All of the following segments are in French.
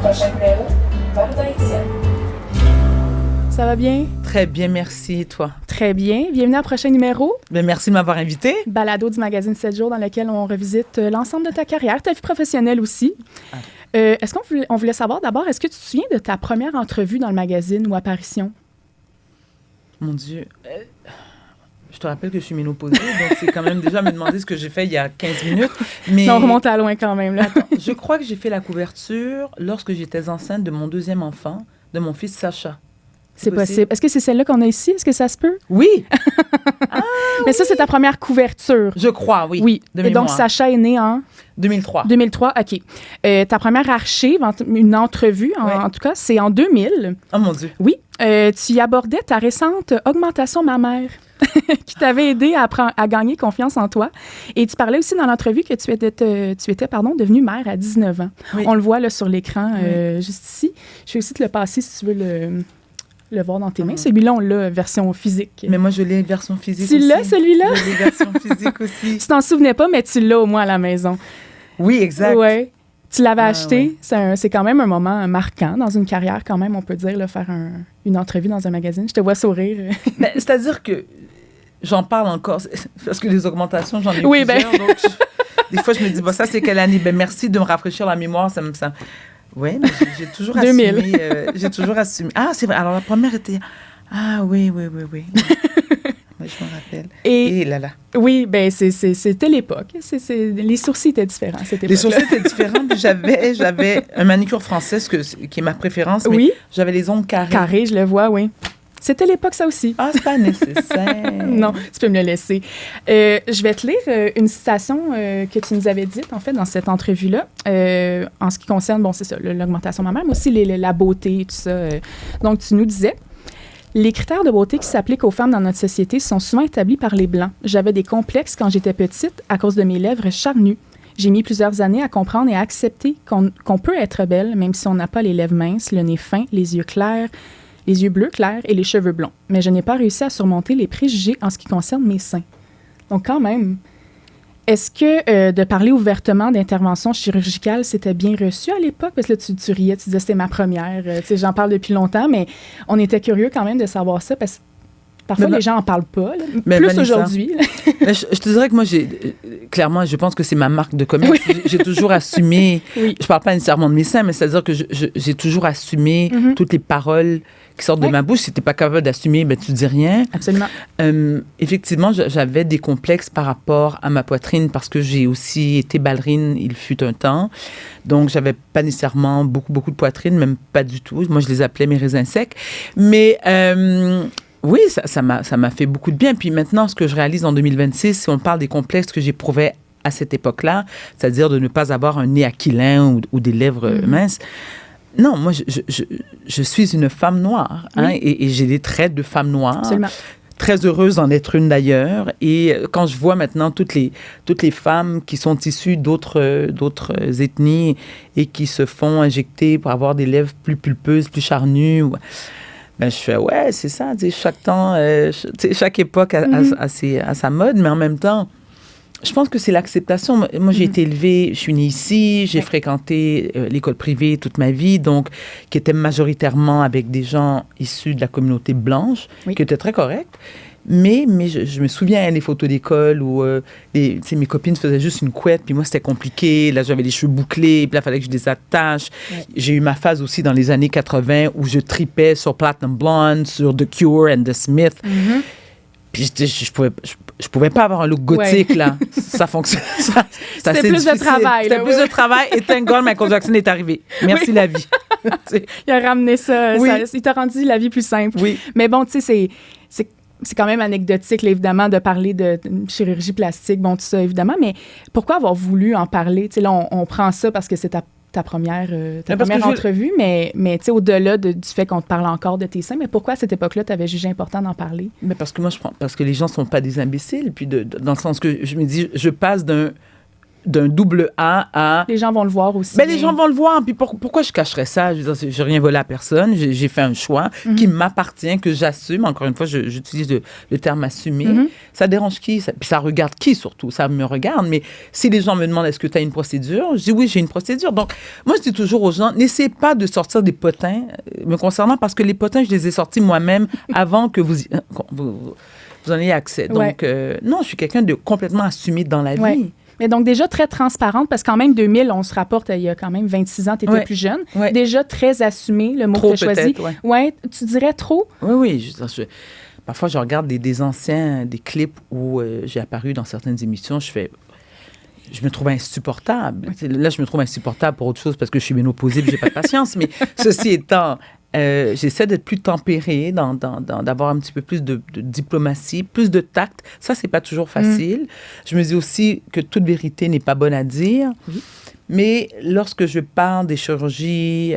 Prochain numéro, Varda Étienne. Ça va bien? Très bien, merci. Et toi? Très bien. Bienvenue au prochain numéro. Bien, merci de m'avoir invité. Balado du magazine 7 jours dans lequel on revisite l'ensemble de ta carrière, ta vie professionnelle aussi. Est-ce qu'on voulait savoir d'abord, est-ce que tu te souviens de ta première entrevue dans le magazine ou apparition? Mon Dieu. Je te rappelle que je suis ménopausée, donc c'est quand même déjà me demander ce que j'ai fait il y a 15 minutes. Mais non, on remonte à loin quand même. Là. Attends, je crois que j'ai fait la couverture lorsque j'étais enceinte de mon deuxième enfant, de mon fils Sacha. C'est possible. Est-ce que c'est celle-là qu'on a ici? Est-ce que ça se peut? Oui! Mais ça, c'est ta première couverture. Je crois, oui. Oui. De Et mémoire. donc, Sacha est né en? 2003. 2003, OK. Ta première archive, une entrevue, en tout cas, c'est en 2000. Oh mon Dieu. Oui. Tu y abordais ta récente augmentation mammaire qui t'avait aidé à gagner confiance en toi. Et tu parlais aussi dans l'entrevue que tu étais devenue mère à 19 ans. Oui. On le voit là, sur l'écran, juste ici. Je vais aussi te le passer si tu veux le voir dans tes mains. Celui-là, on l'a version physique. Mais moi, je l'ai version physique tu aussi. Tu l'as, celui-là? Je l'ai version physique aussi. Tu t'en souvenais pas, mais tu l'as au moins à la maison. Oui, exact. Oui. Tu l'avais acheté. Ouais. C'est quand même un moment marquant dans une carrière, quand même, on peut dire, là, faire une entrevue dans un magazine. Je te vois sourire. Ben, c'est-à-dire que j'en parle encore, parce que les augmentations, j'en ai oui, plusieurs. Donc des fois, je me dis, ça, c'est quelle année? Ben, merci de me rafraîchir la mémoire. Oui, mais j'ai toujours 2000. assumé. J'ai toujours assumé. Ah, c'est vrai. Alors, la première était... Ah, oui. Oui, je me rappelle. Et là. Oui, ben c'était l'époque. Les sourcils étaient différents, cette époque-là. Les sourcils étaient différents. Puis j'avais un manicure français, qui est ma préférence. Mais oui. J'avais les ongles carrés. Carrés, je le vois, oui. C'était l'époque, ça aussi. Ah, c'est pas nécessaire. Non, tu peux me le laisser. Je vais te lire une citation que tu nous avais dite, en fait, dans cette entrevue-là, en ce qui concerne, c'est ça, l'augmentation mammaire, mais aussi la beauté, tout ça. Donc, tu nous disais... Les critères de beauté qui s'appliquent aux femmes dans notre société sont souvent établis par les Blancs. J'avais des complexes quand j'étais petite à cause de mes lèvres charnues. J'ai mis plusieurs années à comprendre et à accepter qu'on peut être belle, même si on n'a pas les lèvres minces, le nez fin, les yeux clairs, les yeux bleus clairs et les cheveux blonds. Mais je n'ai pas réussi à surmonter les préjugés en ce qui concerne mes seins. Donc quand même, est-ce que de parler ouvertement d'intervention chirurgicale, c'était bien reçu à l'époque? Parce que là, tu riais, tu disais c'était ma première. J'en parle depuis longtemps, mais on était curieux quand même de savoir ça parce que parfois, les gens n'en parlent pas. Là, plus Vanessa, aujourd'hui. Je te dirais que moi, clairement, je pense que c'est ma marque de commerce. Oui. J'ai toujours assumé, je ne parle pas nécessairement de mes seins, mais c'est-à-dire que j'ai toujours assumé toutes les paroles qui sortent de ma bouche. Si tu n'es pas capable d'assumer, tu ne dis rien. Absolument. Effectivement, j'avais des complexes par rapport à ma poitrine parce que j'ai aussi été ballerine, il fut un temps. Donc, je n'avais pas nécessairement beaucoup de poitrine, même pas du tout. Moi, je les appelais mes raisins secs. Mais... oui, ça m'a fait beaucoup de bien. Puis maintenant, ce que je réalise en 2026, si on parle des complexes que j'éprouvais à cette époque-là, c'est-à-dire de ne pas avoir un nez aquilin ou des lèvres minces. Non, moi, je suis une femme noire et j'ai des traits de femme noire. Absolument. Très heureuse d'en être une d'ailleurs. Et quand je vois maintenant toutes les femmes qui sont issues d'autres ethnies et qui se font injecter pour avoir des lèvres plus pulpeuses, plus charnues... je fais, c'est ça, chaque temps, chaque époque a sa mode, mais en même temps, je pense que c'est l'acceptation. Moi, j'ai été élevée, je suis née ici, j'ai fréquenté l'école privée toute ma vie, donc, qui était majoritairement avec des gens issus de la communauté blanche, qui était très correcte. Mais je me souviens les photos d'école où mes copines faisaient juste une couette, puis moi, c'était compliqué. Là, j'avais les cheveux bouclés, puis là, il fallait que je les attache. Ouais. J'ai eu ma phase aussi dans les années 80 où je tripais sur Platinum Blonde, sur The Cure and The Smith. Mm-hmm. Puis je pouvais pas avoir un look gothique, là. Ça fonctionne. C'était plus de travail. C'était plus de travail. Et thank God, Michael Jackson est arrivé. Merci la vie. Il a ramené ça. Il t'a rendu la vie plus simple. Oui. Mais bon, tu sais, c'est quand même anecdotique, là, évidemment, de parler de chirurgie plastique, tout ça, évidemment. Mais pourquoi avoir voulu en parler? Tu sais, là, on prend ça parce que c'est ta première entrevue, mais tu sais, au-delà du fait qu'on te parle encore de tes seins, mais pourquoi à cette époque-là, tu avais jugé important d'en parler? Mais parce que moi, parce que les gens ne sont pas des imbéciles, puis dans le sens que je me dis, je passe d'un double A à... Les gens vont le voir aussi. Ben, les gens vont le voir. Puis pourquoi je cacherais ça? Je veux dire, j'ai rien volé à personne. J'ai fait un choix qui m'appartient, que j'assume. Encore une fois, j'utilise le terme assumer. Ça dérange qui? Puis ça regarde qui, surtout? Ça me regarde. Mais si les gens me demandent, est-ce que tu as une procédure? Je dis oui, j'ai une procédure. Donc, moi, je dis toujours aux gens, n'essayez pas de sortir des potins me concernant, parce que les potins, je les ai sortis moi-même avant que vous en ayez accès. Donc, non, je suis quelqu'un de complètement assumé dans la vie. Mais donc, déjà très transparente, parce qu'en même 2000, on se rapporte, il y a quand même 26 ans, tu étais plus jeune. Déjà très assumé, le mot trop, que tu as choisi. Ouais, tu dirais trop? Oui. Parfois, je regarde des anciens, des clips où j'ai apparu dans certaines émissions, je me trouve insupportable. Là, je me trouve insupportable pour autre chose parce que je suis ménopausée et j'ai pas de patience. Mais ceci étant, j'essaie d'être plus tempérée, d'avoir un petit peu plus de diplomatie, plus de tact. Ça, c'est pas toujours facile. Je me dis aussi que toute vérité n'est pas bonne à dire. Oui. Mais lorsque je parle des chirurgies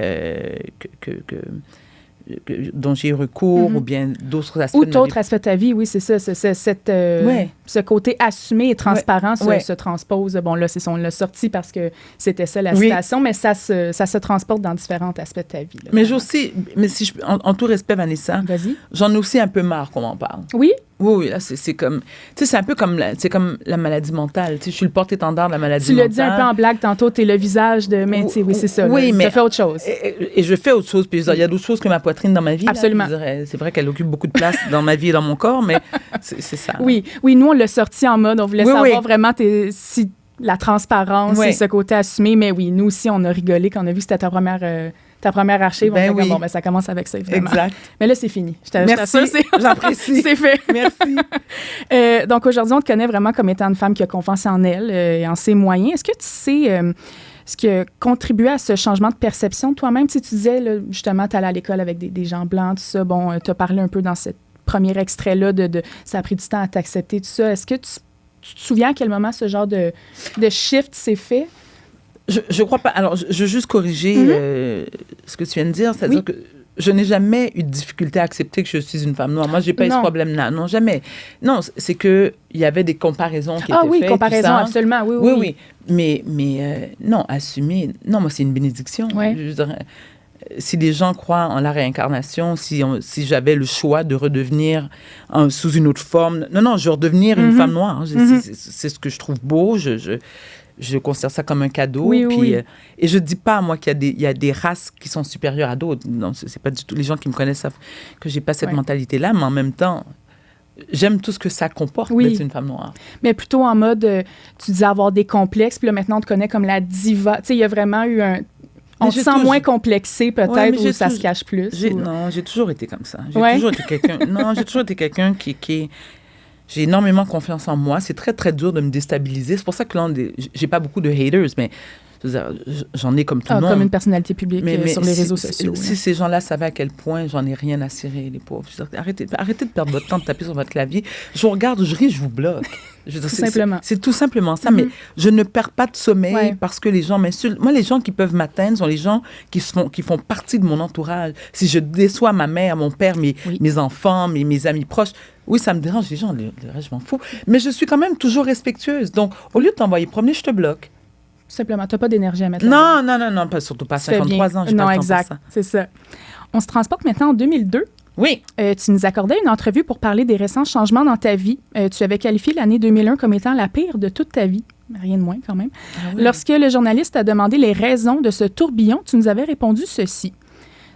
dont j'ai eu recours ou bien d'autres aspects ou d'autres aspects de ta vie, oui, c'est ça. Ce côté assumé et transparent se transpose. Bon, là, on l'a sorti parce que c'était ça la citation, mais ça se transporte dans différents aspects de ta vie. Là, mais j'ai aussi, si en tout respect, Vanessa, j'en ai aussi un peu marre qu'on m'en parle. Oui? Oui, là, c'est comme... Tu sais, c'est un peu comme la maladie mentale. Tu sais, je suis le porte-étendard de la maladie mentale. Tu l'as dit un peu en blague tantôt, t'es le visage de... Mais oui, c'est ça. Oui, mais... Tu fais autre chose. Et je fais autre chose. Puis il y a d'autres choses que ma poitrine dans ma vie. Absolument. Là, c'est vrai qu'elle occupe beaucoup de place dans ma vie et dans mon corps, mais c'est ça. Oui, nous, on l'a sorti en mode, on voulait savoir vraiment si la transparence et ce côté assumé. Mais oui, nous aussi, on a rigolé quand on a vu que c'était ta première archive. On ça commence avec ça, évidemment. Exact. Mais là, c'est fini. Merci, j'apprécie. C'est fait. Merci. Donc, aujourd'hui, on te connaît vraiment comme étant une femme qui a confiance en elle et en ses moyens. Est-ce que tu sais ce qui a contribué à ce changement de perception de toi-même? Tu disais, là, justement, tu allais à l'école avec des gens blancs, tout ça. Bon, tu as parlé un peu dans ce premier extrait-là de ça a pris du temps à t'accepter, tout ça. Est-ce que tu te souviens à quel moment ce genre de shift s'est fait? Je crois pas. Alors, je veux juste corriger ce que tu viens de dire. C'est-à-dire que je n'ai jamais eu de difficulté à accepter que je suis une femme noire. Moi, je n'ai pas eu ce problème-là. Non, jamais. Non, c'est qu'il y avait des comparaisons qui étaient faites. Ah oui, comparaisons, absolument. Oui. Mais non, assumer... Non, moi, c'est une bénédiction. Ouais. Je dirais, si les gens croient en la réincarnation, si j'avais le choix de redevenir sous une autre forme... Non, je veux redevenir une femme noire. C'est ce que je trouve beau. Je considère ça comme un cadeau. Oui. Et je ne dis pas, moi, qu'il y a des races qui sont supérieures à d'autres. Non, c'est pas du tout. Les gens qui me connaissent savent que je n'ai pas cette mentalité-là, mais en même temps, j'aime tout ce que ça comporte d'être une femme noire. Mais plutôt en mode, tu disais avoir des complexes, puis là, maintenant, on te connaît comme la diva. Tu sais, il y a vraiment eu un... On se sent moins complexé, peut-être, ou ça se cache plus. Non, j'ai toujours été comme ça. J'ai toujours été quelqu'un qui j'ai énormément confiance en moi. C'est très, très dur de me déstabiliser. C'est pour ça que là, j'ai pas beaucoup de haters, mais j'en ai comme tout le monde. Comme une personnalité publique sur les réseaux sociaux. Si ces gens-là savaient à quel point j'en ai rien à cirer, les pauvres. Arrêtez de perdre votre temps de taper sur votre clavier. Je vous regarde, je ris, je vous bloque. Simplement. C'est tout simplement ça. Mais je ne perds pas de sommeil parce que les gens m'insultent. Moi, les gens qui peuvent m'atteindre sont les gens qui font partie de mon entourage. Si je déçois ma mère, mon père, mes enfants, mes amis proches, oui, ça me dérange. Les gens, le reste, je m'en fous. Mais je suis quand même toujours respectueuse. Donc, au lieu de t'envoyer promener, je te bloque. Simplement, tu n'as pas d'énergie à mettre Non, surtout pas 53 ans. Non, exact, c'est ça. On se transporte maintenant en 2002. Oui. Tu nous accordais une entrevue pour parler des récents changements dans ta vie. Tu avais qualifié l'année 2001 comme étant la pire de toute ta vie. Rien de moins, quand même. Ah oui. Lorsque le journaliste a demandé les raisons de ce tourbillon, tu nous avais répondu ceci.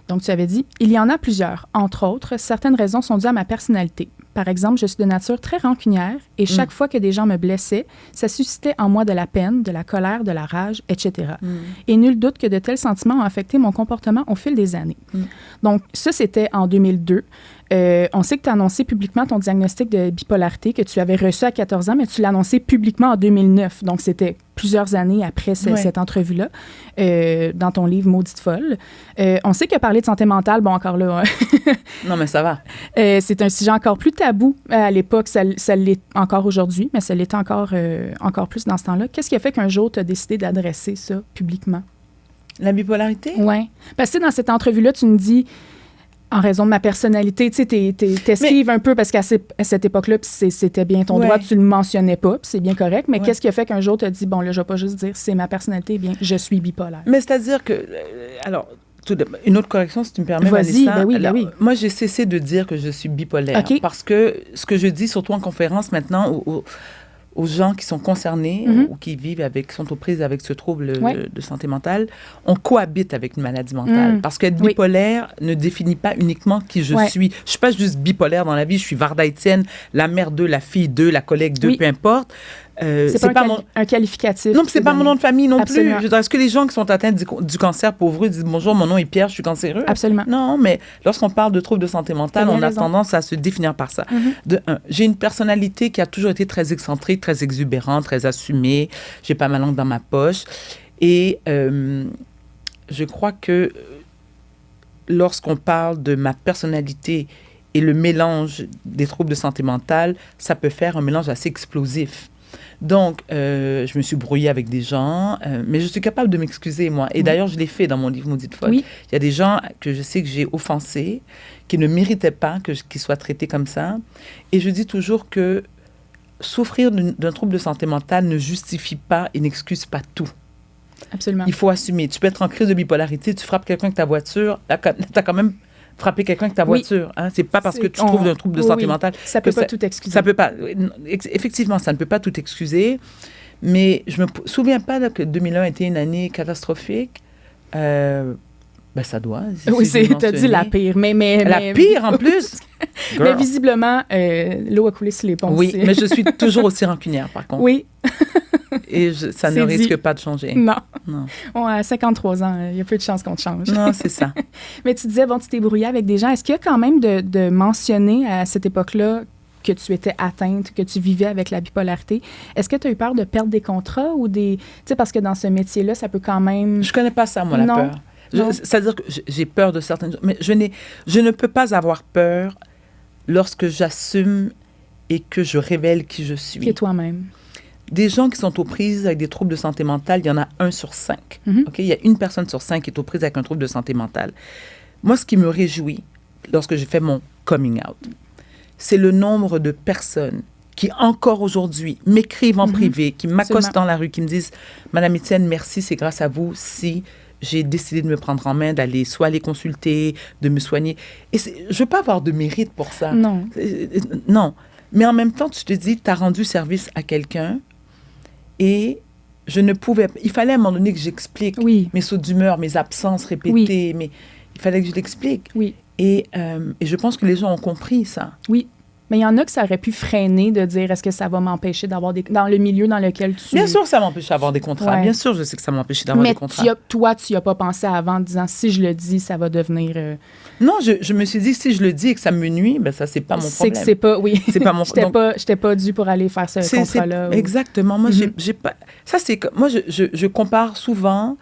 Donc, tu avais dit, « Il y en a plusieurs. Entre autres, certaines raisons sont dues à ma personnalité. Par exemple, je suis de nature très rancunière et chaque fois que des gens me blessaient, ça suscitait en moi de la peine, de la colère, de la rage, etc. Et nul doute que de tels sentiments ont affecté mon comportement au fil des années. Donc, ça, c'était en 2002. On sait que tu as annoncé publiquement ton diagnostic de bipolarité que tu avais reçu à 14 ans, mais tu l'as annoncé publiquement en 2009. Donc, c'était plusieurs années après cette entrevue-là, dans ton livre « Maudite folle ». On sait que parler de santé mentale, bon, encore là... non, mais ça va. C'est un sujet encore plus tabou à l'époque. Ça l'est encore aujourd'hui, mais ça l'est encore plus dans ce temps-là. Qu'est-ce qui a fait qu'un jour, tu as décidé d'adresser ça publiquement? La bipolarité? Oui. Parce que dans cette entrevue-là, tu me dis... En raison de ma personnalité, tu sais, t'esquives un peu parce qu'à cette époque-là, puis c'était bien ton droit, tu le mentionnais pas, puis c'est bien correct. Mais qu'est-ce qui a fait qu'un jour, tu as dit, bon, là, je vais pas juste dire, c'est ma personnalité, bien, je suis bipolaire. Mais c'est-à-dire que, alors, une autre correction, si tu me permets, Vas-y, Vanessa. ben oui. Moi, j'ai cessé de dire que je suis bipolaire. Parce que ce que je dis, surtout en conférence maintenant, aux gens qui sont concernés ou qui vivent sont aux prises avec ce trouble de santé mentale, on cohabite avec une maladie mentale. Parce qu'être bipolaire ne définit pas uniquement qui je suis. Je suis pas juste bipolaire dans la vie, je suis Varda Étienne, la mère d'eux, la fille d'eux, la collègue d'eux, peu importe. C'est pas un qualificatif. Non, c'est pas mon nom de famille non Absolument. plus. Je veux dire, est-ce que les gens qui sont atteints du cancer pauvre disent bonjour, mon nom est Pierre, je suis cancéreux? Absolument. Non, mais lorsqu'on parle de troubles de santé mentale, on a tendance à se définir par ça. De un, j'ai une personnalité qui a toujours été très excentrique, très exubérante, très assumée. J'ai pas ma langue dans ma poche. Et je crois que lorsqu'on parle de ma personnalité et le mélange des troubles de santé mentale, ça peut faire un mélange assez explosif. Donc, je me suis brouillée avec des gens, mais je suis capable de m'excuser, moi. Et d'ailleurs, je l'ai fait dans mon livre Maudite folle. Il y a des gens que je sais que j'ai offensés, qui ne méritaient pas qu'ils soient traités comme ça. Et je dis toujours que souffrir d'un trouble de santé mentale ne justifie pas et n'excuse pas tout. Absolument. Il faut assumer. Tu peux être en crise de bipolarité, tu frappes quelqu'un avec ta voiture, tu as quand même frapper quelqu'un avec ta voiture. Hein? C'est pas parce que tu trouves un trouble de santé mentale. Ça peut pas tout excuser. Ça peut pas. Effectivement, ça ne peut pas tout excuser. Mais je me souviens pas que 2001 était une année catastrophique. Ben, ça doit. Oui, t'as dit la pire. La pire, en plus? Mais visiblement, l'eau a coulé sur les ponts. Oui, mais je suis toujours aussi rancunière, par contre. Oui. Et ça ne risque pas de changer. Non. Bon, à 53 ans, il y a peu de chances qu'on te change. Non, c'est ça. Mais tu disais, bon, tu t'es brouillée avec des gens. Est-ce qu'il y a quand même de mentionner à cette époque-là que tu étais atteinte, que tu vivais avec la bipolarité? Est-ce que tu as eu peur de perdre des contrats ou des... Tu sais, parce que dans ce métier-là, ça peut quand même... Je connais pas ça, moi, la peur. C'est-à-dire que j'ai peur de certaines choses. Mais je ne peux pas avoir peur lorsque j'assume et que je révèle qui je suis. Qui est toi-même. Des gens qui sont aux prises avec des troubles de santé mentale, il y en a 1 sur 5. Okay? Il y a 1 personne sur 5 qui est aux prises avec un trouble de santé mentale. Moi, ce qui me réjouit lorsque j'ai fait mon coming out, c'est le nombre de personnes qui, encore aujourd'hui, m'écrivent en privé, qui m'accostent dans la rue, qui me disent « Madame Étienne, merci, c'est grâce à vous si j'ai décidé de me prendre en main, d'aller soit les consulter, de me soigner. » Et je ne veux pas avoir de mérite pour ça. Non. Non. Mais en même temps, tu te dis, tu as rendu service à quelqu'un et je ne pouvais... Il fallait à un moment donné que j'explique mes sauts d'humeur, mes absences répétées, mais il fallait que je l'explique. Oui. Et je pense que les gens ont compris ça. Oui. Mais il y en a que ça aurait pu freiner de dire est-ce que ça va m'empêcher d'avoir des... Dans le milieu dans lequel tu... Bien sûr, ça m'empêche d'avoir des contrats. Ouais. Bien sûr, je sais que ça m'empêche d'avoir des contrats. Mais toi, tu n'y as pas pensé avant en disant si je le dis, ça va devenir... Non, je me suis dit si je le dis et que ça me nuit, ben ça, c'est pas mon problème. C'est pas... Oui. C'est pas mon problème. J'étais pas due pour aller faire ce contrat-là. Exactement. Moi, j'ai pas... Ça, c'est... Moi, je compare souvent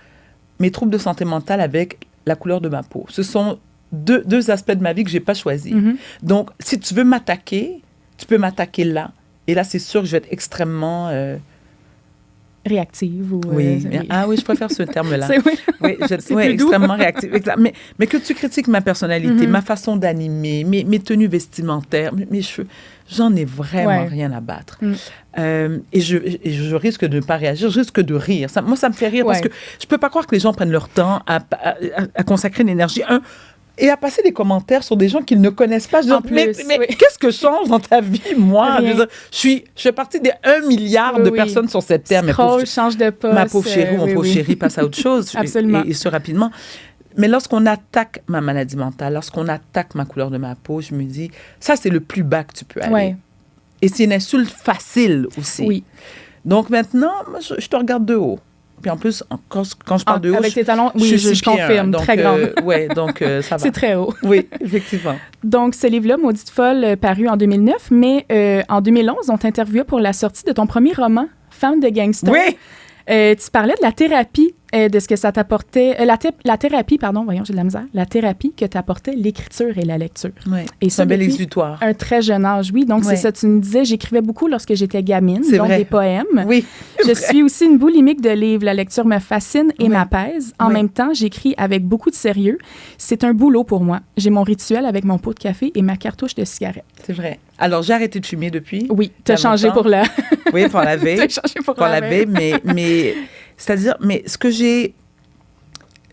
mes troubles de santé mentale avec la couleur de ma peau. Ce sont deux aspects de ma vie que j'ai pas choisis. Donc, si tu veux m'attaquer, tu peux m'attaquer là. Et là, c'est sûr que je vais être extrêmement... réactive ou... Oui. Ah oui, je préfère ce terme-là. Oui, extrêmement réactive. Mais que tu critiques ma personnalité, ma façon d'animer, mes tenues vestimentaires, mes cheveux, j'en ai vraiment rien à battre. Et je risque de ne pas réagir, je risque de rire. Moi, ça me fait rire parce que je peux pas croire que les gens prennent leur temps à consacrer une énergie. Et à passer des commentaires sur des gens qu'ils ne connaissent pas. Je dis, mais qu'est-ce que change dans ta vie, moi? Je fais partie des 1 milliard de personnes sur cette terre. Change de poste. Ma pauvre chérie, mon pauvre chéri passe à autre chose. Absolument. Et ce rapidement. Mais lorsqu'on attaque ma maladie mentale, lorsqu'on attaque ma couleur de ma peau, je me dis, ça, c'est le plus bas que tu peux aller. Ouais. Et c'est une insulte facile aussi. Oui. Donc maintenant, moi, je te regarde de haut. Puis en plus, quand je parle de haut, avec tes talons, oui, je confirme, donc, très grande. Oui, donc ça va. C'est très haut. Oui, effectivement. Donc, ce livre-là, Maudite folle, paru en 2009, mais en 2011, on t'interviewait pour la sortie de ton premier roman, Femme de gangster. Oui! Tu parlais de la thérapie, de ce que ça t'apportait. La thérapie, pardon, voyons, j'ai de la misère. La thérapie que t'apportait l'écriture et la lecture. Oui, Et c'est ça, un bel depuis exutoire. un très jeune âge, oui. Donc, Ouais. c'est ça, tu me disais, j'écrivais beaucoup lorsque j'étais gamine, C'est donc vrai. des poèmes. Oui. Je suis aussi une boulimique de livres. La lecture me fascine et Oui. m'apaise. En Oui. même temps, j'écris avec beaucoup de sérieux. C'est un boulot pour moi. J'ai mon rituel avec mon pot de café et ma cartouche de cigarette. C'est vrai. Alors, j'ai arrêté de fumer depuis. Oui, t'as Il y a changé longtemps. pour la... Oui, pour laver. T'as changé pour Pour la laver, mais c'est-à-dire, mais ce que j'ai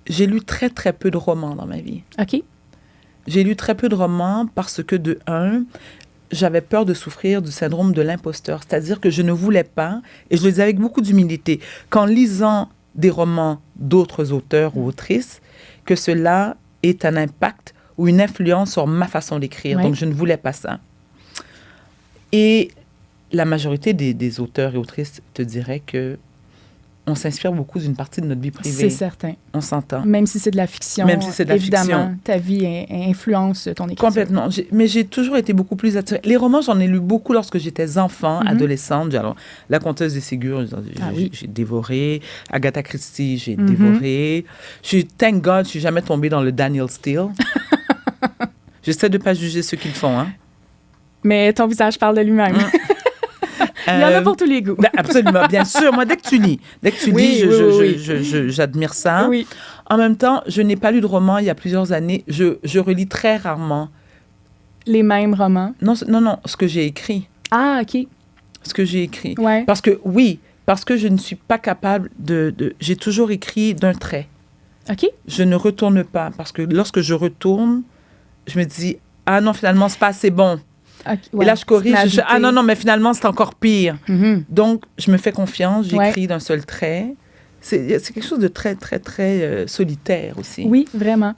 lu très, très peu de romans dans ma vie. OK. J'ai lu très peu de romans parce que, de un, j'avais peur de souffrir du syndrome de l'imposteur. C'est-à-dire que je ne voulais pas, et je le disais avec beaucoup d'humilité, qu'en lisant des romans d'autres auteurs ou autrices, que cela ait un impact ou une influence sur ma façon d'écrire. Ouais. Donc, je ne voulais pas ça. Et la majorité des auteurs et autrices te diraient que on s'inspire beaucoup d'une partie de notre vie privée. C'est certain. On s'entend. Même si c'est de la fiction. Même si c'est de la évidemment, fiction. ta vie influence ton écriture. Complètement. Mais j'ai toujours été beaucoup plus attirée. Les romans, j'en ai lu beaucoup lorsque j'étais enfant, adolescente. Alors, La Comtesse des Ségur, j'ai dévoré. Agatha Christie, j'ai dévoré. Thank God, je suis jamais tombée dans le Daniel Steele. J'essaie de pas juger ceux qui le font, hein. Mais ton visage parle de lui-même. Il y en a pour tous les goûts. Absolument, bien sûr. Moi, dès que tu lis, Oui, j'admire ça. Oui. En même temps, je n'ai pas lu de roman il y a plusieurs années. Je relis très rarement. Les mêmes romans. Non, ce que j'ai écrit. Ah, OK. Ce que j'ai écrit. Ouais. Parce que je ne suis pas capable de j'ai toujours écrit d'un trait. OK. Je ne retourne pas. Parce que lorsque je retourne, je me dis, ah non, finalement, c'est pas assez bon. Okay, Et ouais, là, je corrige. Ah non. non, mais finalement, c'est encore pire. Mm-hmm. Donc, je me fais confiance, j'écris Ouais. d'un seul trait. C'est quelque chose de très, très, très solitaire aussi. Oui, vraiment.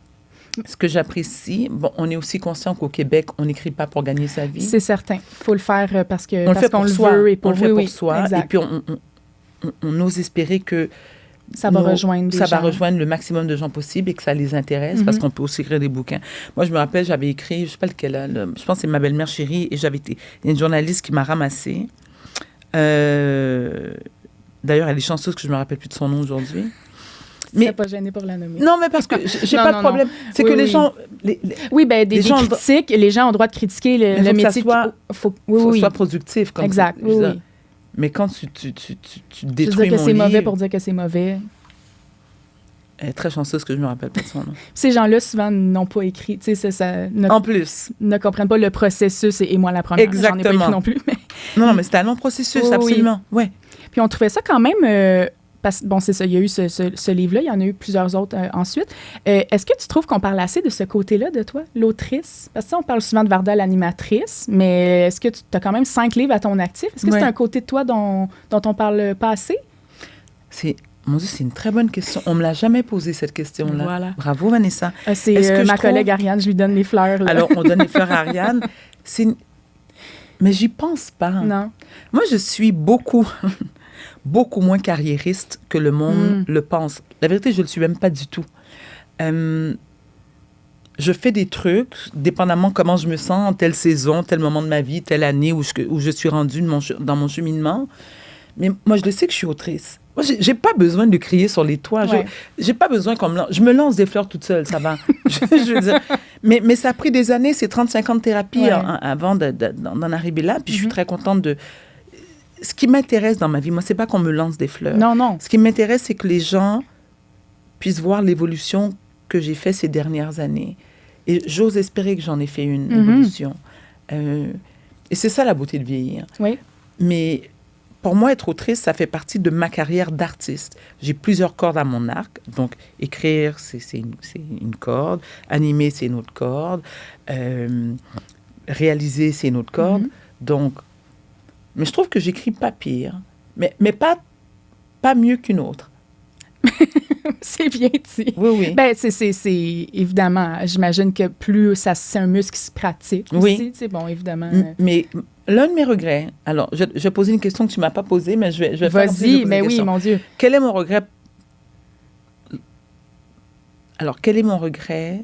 Ce que j'apprécie, bon, on est aussi conscient qu'au Québec, on n'écrit pas pour gagner sa vie. C'est certain. Il faut le faire parce On le fait qu'on pour le soi. veut. Et pour... On le fait oui, pour soi. exact. Et puis, on ose espérer que ça va rejoindre des ça gens. va rejoindre le maximum de gens possible et que ça les intéresse parce qu'on peut aussi écrire des bouquins. Moi, je me rappelle, j'avais écrit, je ne sais pas lequel, je pense que c'est Ma belle-mère chérie, et il y a une journaliste qui m'a ramassée. D'ailleurs, elle est chanceuse que je ne me rappelle plus de son nom aujourd'hui. Mais pas gêné pour la nommer. Non, mais parce que j'ai pas de problème. C'est oui, que les gens... oui, ben des gens critiques, les gens ont le droit de critiquer le métier. Faut oui. soit productif. Comme exact, ça. Oui. Mais quand tu détruis je veux dire que mon c'est livre... mauvais pour dire que c'est mauvais. Elle est très chanceuse que je me rappelle pas de son nom. Ces gens-là, souvent, n'ont pas écrit. Tu sais, en plus. Ne comprennent pas le processus et moi la première. Exactement. J'en ai pas écrit non plus. Mais... Non, mais c'est un long processus, absolument. Ouais. Puis on trouvait ça quand même... parce que, bon, c'est ça, il y a eu ce livre-là, il y en a eu plusieurs autres ensuite. Est-ce que tu trouves qu'on parle assez de ce côté-là de toi, l'autrice? Parce que on parle souvent de Varda, l'animatrice, mais est-ce que tu as quand même 5 livres à ton actif? Est-ce que c'est un côté de toi dont on parle pas assez? Mon Dieu, c'est une très bonne question. On ne me l'a jamais posé, cette question-là. Voilà. Bravo, Vanessa. C'est ma collègue Ariane, je lui donne les fleurs. Là. Alors, on donne les fleurs à Ariane. Mais j'y pense pas. Non. Moi, je suis beaucoup moins carriériste que le monde le pense. La vérité, je ne le suis même pas du tout. Je fais des trucs, dépendamment comment je me sens, en telle saison, tel moment de ma vie, telle année où je suis rendue dans mon cheminement. Mais moi, je le sais que je suis autrice. Moi, j'ai pas besoin de crier sur les toits. Ouais. J'ai pas besoin qu'on me lance. Je me lance des fleurs toute seule, ça va. je veux dire. Mais ça a pris des années, c'est 35 ans de thérapie avant d'en arriver là. Puis je suis très contente de... Ce qui m'intéresse dans ma vie, moi, c'est pas qu'on me lance des fleurs. Non. Ce qui m'intéresse, c'est que les gens puissent voir l'évolution que j'ai faite ces dernières années. Et j'ose espérer que j'en ai fait une évolution. Et c'est ça la beauté de vieillir. Oui. Mais... Pour moi, être autrice, ça fait partie de ma carrière d'artiste. J'ai plusieurs cordes à mon arc. Donc, écrire, c'est une corde. Animer, c'est une autre corde. Réaliser, c'est une autre corde. Donc, mais je trouve que j'écris pas pire. Mais pas mieux qu'une autre. C'est bien dit. Oui. Ben, c'est évidemment, j'imagine que plus c'est un muscle qui se pratique aussi. Bon, évidemment. Mais l'un de mes regrets, alors, je vais poser une question que tu ne m'as pas posée, mais je vais Vas-y, mais oui, mon Dieu. Quel est mon regret? Alors, quel est mon regret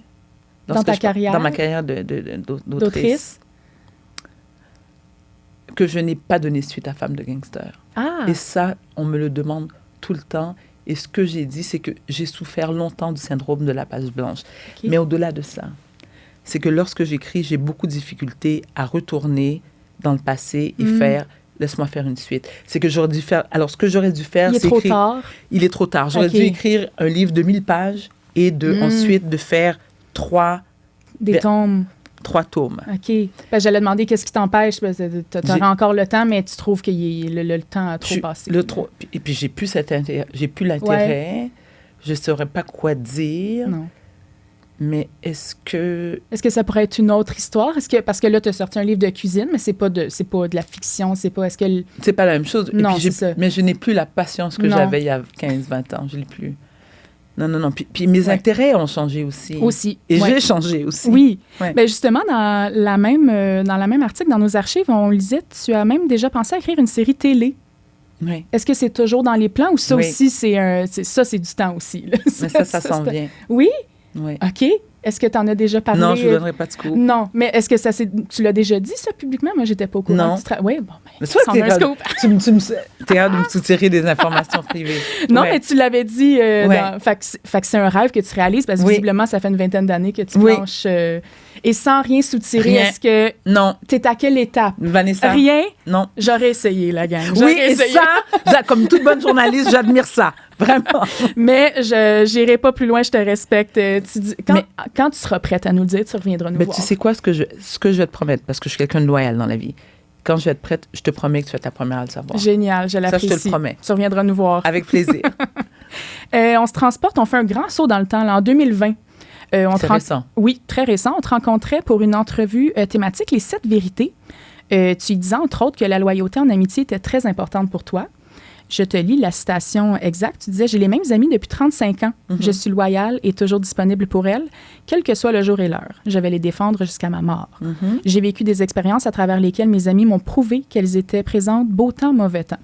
dans ta carrière? Dans ma carrière d'autrice? Que je n'ai pas donné suite à Femme de gangster. Ah! Et ça, on me le demande tout le temps. Et ce que j'ai dit, c'est que j'ai souffert longtemps du syndrome de la page blanche. OK. Mais au-delà de ça, c'est que lorsque j'écris, j'ai beaucoup de difficultés à retourner dans le passé et faire « laisse-moi faire une suite ». C'est que j'aurais dû faire... Alors, ce que j'aurais dû faire, Il est c'est trop écrire... tard. Il est trop tard. J'aurais OK. dû écrire un livre de 1000 pages et ensuite de faire trois Des Ben, tombes. tomes. OK. Ben, j'allais demander qu'est-ce qui t'empêche. Tu J'ai- auras encore le temps, mais tu trouves que le temps a trop passé. Et puis, j'ai plus l'intérêt. Je ne saurais pas quoi dire. Non. Mais est-ce que... Est-ce que ça pourrait être une autre histoire? Parce que là, tu as sorti un livre de cuisine, mais c'est pas de la fiction. C'est pas... Est-ce que... C'est pas la même chose. Non, Et puis c'est ça. Mais je n'ai plus la patience que Non. j'avais il y a 15-20 ans. Je l'ai plus. Non. Puis mes Ouais. intérêts ont changé aussi. Aussi. Et ouais. j'ai changé aussi. Oui. Ouais. Ben justement, dans la même article, dans nos archives, on lisait, tu as même déjà pensé à écrire une série télé. Oui. Est-ce que c'est toujours dans les plans ou ça Oui. aussi, c'est du temps aussi? Là? Mais ça s'en c'est- vient. Oui? Oui. OK. Est-ce que tu en as déjà parlé? Non, je ne donnerai pas de scoop. Non, mais est-ce que tu l'as déjà dit, ça, publiquement? Moi, j'étais pas au courant. Non. Oui, bon, ben, Mais toi, c'en t'es est un scoop. t'es hâte de me soutirer des informations privées. Non, Ouais. mais tu l'avais dit. Ouais. Fait que c'est un rêve que tu réalises parce que Oui. visiblement, ça fait une vingtaine d'années que tu Oui. planches. Et sans rien soutirer, Rien. est-ce que Non. tu es à quelle étape? Vanessa? Rien? Non. J'aurais essayé, la gang. Oui, J'aurais et essayé. ça, comme toute bonne journaliste, j'admire ça. Vraiment. Mais je n'irai pas plus loin, je te respecte. Mais- Quand tu seras prête à nous le dire, tu reviendras nous Mais voir. tu sais quoi, ce que je vais te promettre, parce que je suis quelqu'un de loyal dans la vie. Quand je vais être prête, je te promets que tu vas être la première à le savoir. Génial, je Ça, l'apprécie. je te le promets. Tu reviendras nous voir. Avec plaisir. On se transporte, on fait un grand saut dans le temps, là, en 2020. C'est récent. Oui, très récent. On te rencontrait pour une entrevue thématique, les 7 vérités. Tu y disais, entre autres, que la loyauté en amitié était très importante pour toi. Je te lis la citation exacte. Tu disais, « J'ai les mêmes amis depuis 35 ans. Je suis loyale et toujours disponible pour elles, quel que soit le jour et l'heure. Je vais les défendre jusqu'à ma mort. J'ai vécu des expériences à travers lesquelles mes amis m'ont prouvé qu'elles étaient présentes beau temps, mauvais temps.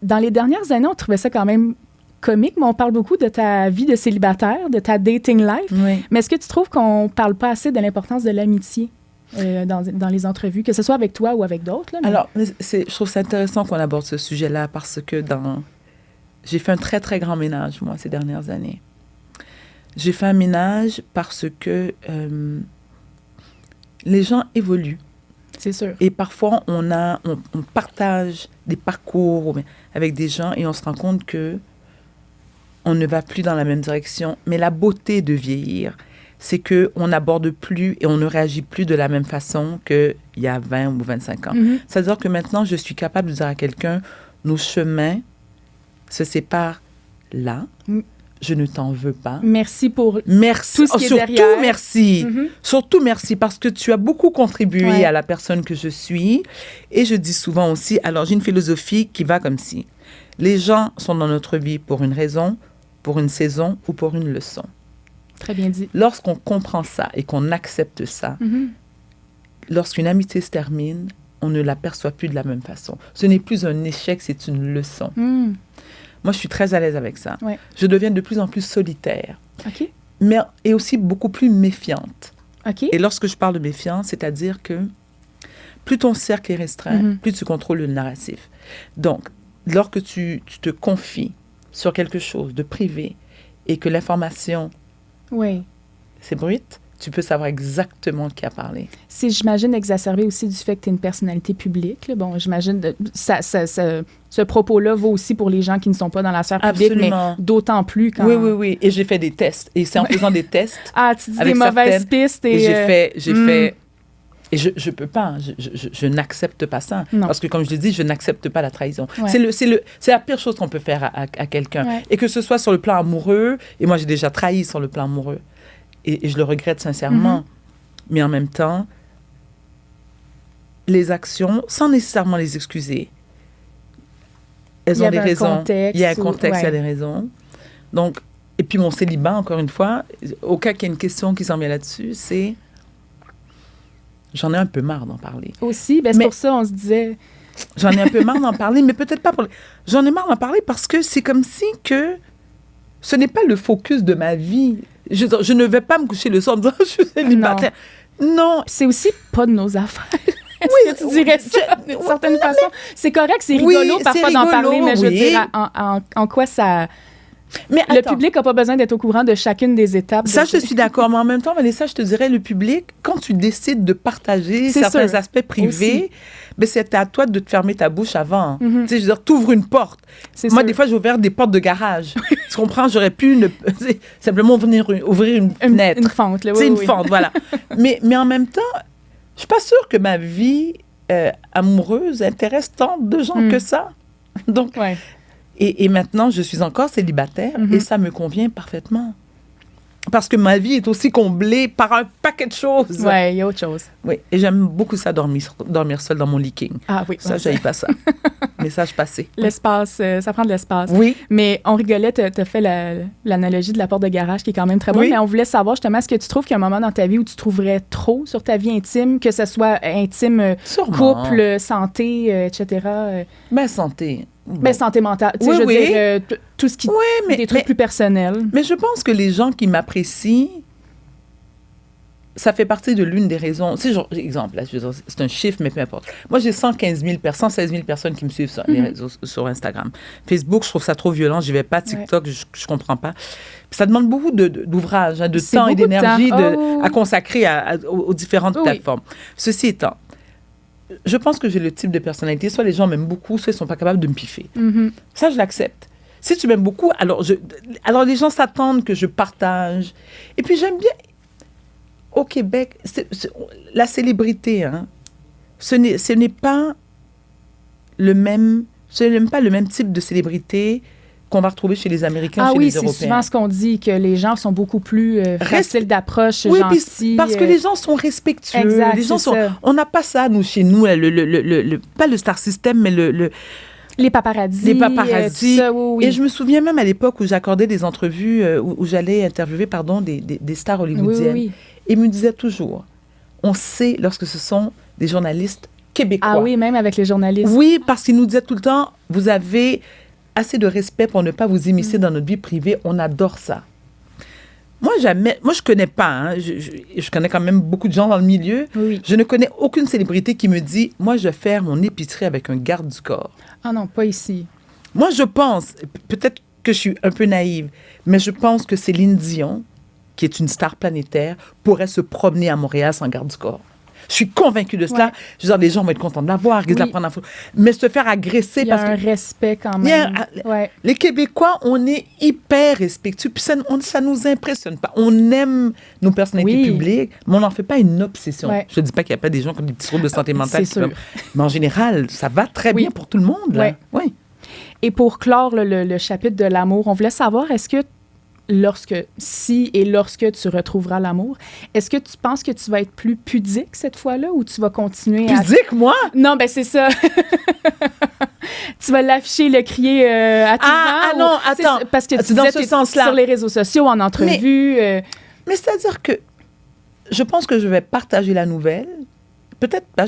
Dans les dernières années, on trouvait ça quand même comique, mais on parle beaucoup de ta vie de célibataire, de ta dating life. Oui. Mais est-ce que tu trouves qu'on parle pas assez de l'importance de l'amitié dans les entrevues, que ce soit avec toi ou avec d'autres? Là, mais- Alors, je trouve ça intéressant qu'on aborde ce sujet-là parce que j'ai fait un très, très grand ménage, moi, ces dernières années. J'ai fait un ménage parce que les gens évoluent. C'est sûr. Et parfois, on partage des parcours avec des gens et on se rend compte que on ne va plus dans la même direction. Mais la beauté de vieillir, c'est qu'on n'aborde plus et on ne réagit plus de la même façon qu'il y a 20 ou 25 ans. Mhm. C'est-à-dire que maintenant, je suis capable de dire à quelqu'un, nos chemins se séparent là. Mm. Je ne t'en veux pas. Merci pour Merci. tout ce qui est surtout, derrière. merci. Mhm. Surtout, merci parce que tu as beaucoup contribué Ouais. à la personne que je suis. Et je dis souvent aussi, alors j'ai une philosophie qui va comme ci. Les gens sont dans notre vie pour une raison, pour une saison ou pour une leçon. Très bien dit. Lorsqu'on comprend ça et qu'on accepte ça, Mhm. lorsqu'une amitié se termine, on ne l'aperçoit plus de la même façon. Ce n'est plus un échec, c'est une leçon. Mm. Moi, je suis très à l'aise avec ça. Ouais. Je deviens de plus en plus solitaire, OK. mais et aussi beaucoup plus méfiante. OK. Et lorsque je parle de méfiance, c'est-à-dire que plus ton cercle est restreint, Mhm. plus tu contrôles le narratif. Donc, lorsque tu te confies sur quelque chose de privé et que l'information, Oui. c'est brute, tu peux savoir exactement qui a parlé. C'est, j'imagine, exacerbé aussi du fait que tu es une personnalité publique. Là. Bon, j'imagine ce propos-là vaut aussi pour les gens qui ne sont pas dans la sphère publique, Absolument. mais d'autant plus quand... Oui. Et j'ai fait des tests. Et c'est en faisant des tests Ah, tu dis avec des mauvaises certaines- pistes et... et j'ai Mm. fait... Et je peux pas, je n'accepte pas ça. Non. Parce que, comme je l'ai dit, je n'accepte pas la trahison. Ouais. C'est la pire chose qu'on peut faire à quelqu'un. Ouais. Et que ce soit sur le plan amoureux, et moi, j'ai déjà trahi sur le plan amoureux. Et je le regrette sincèrement. Mhm. Mais en même temps, les actions, sans nécessairement les excuser, elles Il y ont des avait un raisons. contexte Il y a un ou- contexte, il y a ouais. des raisons. Donc, et puis mon célibat, encore une fois, au cas qu'il y ait une question qui s'en vient là-dessus, c'est... J'en ai un peu marre d'en parler. Aussi, ben, c'est Mais- pour ça on se disait... J'en ai un peu marre d'en parler, mais peut-être pas pour... J'en ai marre d'en parler parce que c'est comme si que ce n'est pas le focus de ma vie. Je ne vais pas me coucher le soir en disant « je suis célibataire ». Non, C'est aussi pas de nos affaires. Est-ce que tu dirais ça d'une certaine façon? C'est correct, c'est rigolo Oui, parfois c'est d'en rigolo, parler, mais je veux oui. dire, en quoi ça... Mais Le attends, public n'a pas besoin d'être au courant de chacune des étapes. ça, je suis d'accord. Mais en même temps, Vanessa, je te dirais, le public, quand tu décides de partager C'est certains sûr. aspects privés, ben, c'est à toi de te fermer ta bouche avant. Mhm. Tu sais, je veux dire, t'ouvres une porte. C'est Moi, sûr. des fois, j'ai ouvert des portes de garage. Tu comprends? J'aurais pu simplement ouvrir une fenêtre. Une fente, là, C'est oui, une oui. fente, voilà. mais en même temps, je suis pas sûre que ma vie amoureuse intéresse tant de gens Mm. que ça. Donc, Ouais. et maintenant, je suis encore célibataire Mhm. et ça me convient parfaitement. Parce que ma vie est aussi comblée par un paquet de choses. Ouais, il y a autre chose. Oui, et j'aime beaucoup ça, dormir seul dans mon lit-king. Ah oui. Ça, ouais, j'aille pas ça. Message passé. L'espace, ça prend de l'espace. Oui. Mais on rigolait, tu as fait l'analogie de la porte de garage qui est quand même très bonne, Oui. mais on voulait savoir justement, est-ce que tu trouves qu'il y a un moment dans ta vie où tu trouverais trop sur ta vie intime, que ce soit intime, Sûrement. couple, santé, etc. Ben, santé. Ben, santé mentale, tu sais, Oui, je veux oui. dire, tout ce qui... Oui, des trucs plus personnels. mais je pense que les gens qui m'apprécient, ça fait partie de l'une des raisons. Tu sais, genre, exemple, là, je veux dire, c'est un chiffre, mais peu importe. Moi, j'ai 116 000 personnes qui me suivent sur les réseaux, sur Instagram. Facebook, je trouve ça trop violent. Je vais pas. TikTok, je comprends pas. Puis ça demande beaucoup d'ouvrage, hein, de C'est temps et beaucoup de d'énergie temps. Oh. à consacrer aux différentes Oui. plateformes. Ceci étant, je pense que j'ai le type de personnalité, soit les gens m'aiment beaucoup, soit ils sont pas capables de me piffer. Mhm. Ça, je l'accepte. Si tu m'aimes beaucoup, alors les gens s'attendent que je partage. Et puis, j'aime bien... Au Québec, la célébrité, hein, ce n'est pas le même... Ce n'est pas le même type de célébrité qu'on va retrouver chez les Américains, Ah chez oui, les c'est Européens. souvent ce qu'on dit, que les gens sont beaucoup plus faciles d'approche, Oui, puis gentils. parce que les gens sont respectueux. Exact, les gens c'est sont... ça. On n'a pas ça, nous, chez nous, pas le star system, mais Les paparazzis. Les paparazzis. Tout ça, oui, oui. Et je me souviens même à l'époque où j'accordais des entrevues, où j'allais interviewer, des stars hollywoodiennes. Oui, oui. Et ils me disaient toujours, on sait lorsque ce sont des journalistes québécois. Ah oui, même avec les journalistes. Oui, parce qu'ils nous disaient tout le temps, vous avez assez de respect pour ne pas vous immiscer dans notre vie privée. On adore ça. Moi, je connais pas. Hein, je connais quand même beaucoup de gens dans le milieu. Oui. Je ne connais aucune célébrité qui me dit, moi, je vais faire mon épicerie avec un garde du corps. Ah non, pas ici. Moi, je pense, peut-être que je suis un peu naïve, mais je pense que Céline Dion, qui est une star planétaire, pourrait se promener à Montréal sans garde du corps. Je suis convaincue de cela. Ouais. Je veux dire, les gens vont être contents de la voir, qu'ils Oui. la prennent en photo. Mais se faire agresser Il y a parce un que respect quand il y a même. un- Ouais. les Québécois, on est hyper respectueux. Puis ça nous impressionne pas. On aime nos personnalités Oui. publiques, mais on n'en fait pas une obsession. Ouais. Je ne dis pas qu'il n'y a pas des gens qui ont des petits troubles de santé mentale. C'est sûr. Mais en général, ça va très Oui. bien pour tout le monde. Là. Ouais. Oui. Et pour clore le chapitre de l'amour, on voulait savoir, est-ce que lorsque tu retrouveras l'amour, est-ce que tu penses que tu vas être plus pudique cette fois-là ou tu vas continuer à... Pudique, moi? Non, ben c'est ça. Tu vas l'afficher, le crier à tout Ah, vent, non, ou- c'est attends. ça, parce que tu C'est dans disais, ce t'es sens-là. sur les réseaux sociaux, en entrevue. Mais c'est-à-dire que je pense que je vais partager la nouvelle. Peut-être pas,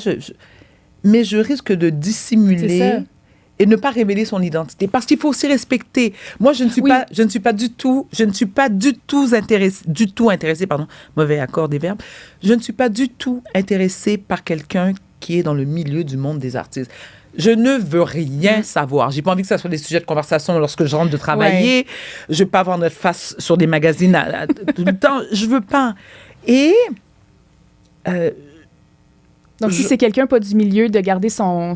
mais je risque de C'est dissimuler ça. et ne pas révéler son identité. Parce qu'il faut aussi respecter. Moi, je ne suis Oui. pas du tout intéressée, pardon, mauvais accord des verbes. Je ne suis pas du tout intéressée par quelqu'un qui est dans le milieu du monde des artistes. Je ne veux rien savoir. J'ai pas envie que ça soit des sujets de conversation lorsque je rentre de travailler. Je veux pas avoir notre face sur des magazines tout le temps. Je veux pas. Et Donc, si c'est quelqu'un pas du milieu, de garder son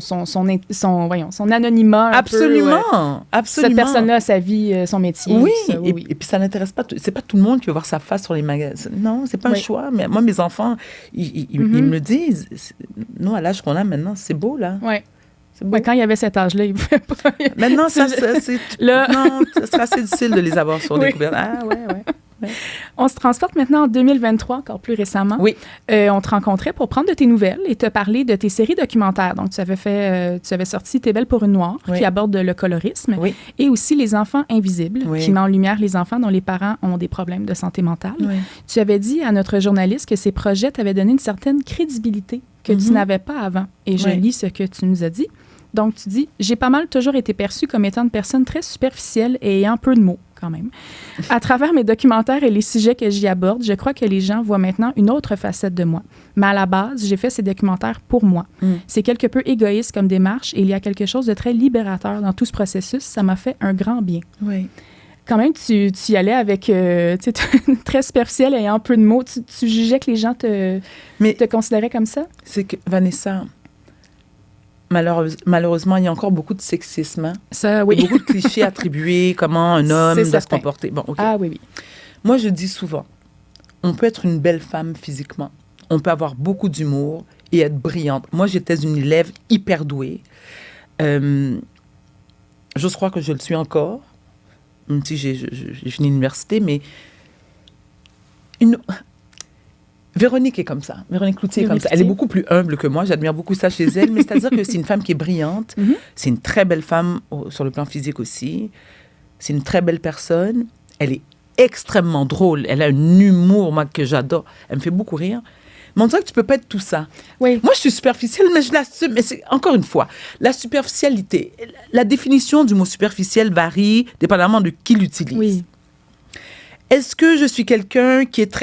anonymat un absolument, peu. absolument. Cette personne-là a sa vie, son métier. Oui, tout ça, et puis ça n'intéresse pas. C'est pas tout le monde qui veut voir sa face sur les magazines. Non, c'est pas un Oui. choix. Mais moi, mes enfants, ils me disent, nous, à l'âge qu'on a maintenant, c'est beau, là. Ouais. C'est beau. Ouais, quand il y avait cet âge-là, il pouvait pas. Maintenant, c'est Là- non, ça serait assez difficile de les avoir sur Oui. des couvertures. Ah, ouais. On se transporte maintenant en 2023, encore plus récemment. Oui. On te rencontrait pour prendre de tes nouvelles et te parler de tes séries documentaires. Donc, tu avais sorti T'es belle pour une noire, Oui. qui aborde le colorisme, Oui. et aussi Les enfants invisibles, Oui. qui met en lumière les enfants dont les parents ont des problèmes de santé mentale. Oui. Tu avais dit à notre journaliste que ces projets t'avaient donné une certaine crédibilité que tu n'avais pas avant. Et je Oui. lis ce que tu nous as dit. Donc, tu dis « J'ai pas mal toujours été perçue comme étant une personne très superficielle et ayant peu de mots. » quand même. À travers mes documentaires et les sujets que j'y aborde, je crois que les gens voient maintenant une autre facette de moi. Mais à la base, j'ai fait ces documentaires pour moi. C'est quelque peu égoïste comme démarche et il y a quelque chose de très libérateur dans tout ce processus. Ça m'a fait un grand bien. Oui. Quand même, tu y allais avec, très superficiel, ayant peu de mots. Tu jugeais que les gens te considéraient comme ça? C'est que, Vanessa, malheureusement, il y a encore beaucoup de sexisme. Hein? Ça, oui. Il y a beaucoup de clichés attribués, comment un homme doit se comporter. Bon, OK. Ah oui, oui. Moi, je dis souvent, on peut être une belle femme physiquement, on peut avoir beaucoup d'humour et être brillante. Moi, j'étais une élève hyper douée. J'ose croire que je le suis encore, même si j'ai fini l'université, mais Véronique est comme ça. Véronique Cloutier est comme ça. Elle est beaucoup plus humble que moi. J'admire beaucoup ça chez elle. Mais c'est-à-dire que c'est une femme qui est brillante. C'est une très belle femme sur le plan physique aussi. C'est une très belle personne. Elle est extrêmement drôle. Elle a un humour, moi, que j'adore. Elle me fait beaucoup rire. Mais on dirait que tu peux pas être tout ça. Oui. Moi, je suis superficielle, mais je l'assume. Mais c'est, encore une fois, la superficialité, la définition du mot superficiel varie dépendamment de qui l'utilise. Oui. Est-ce que je suis quelqu'un qui est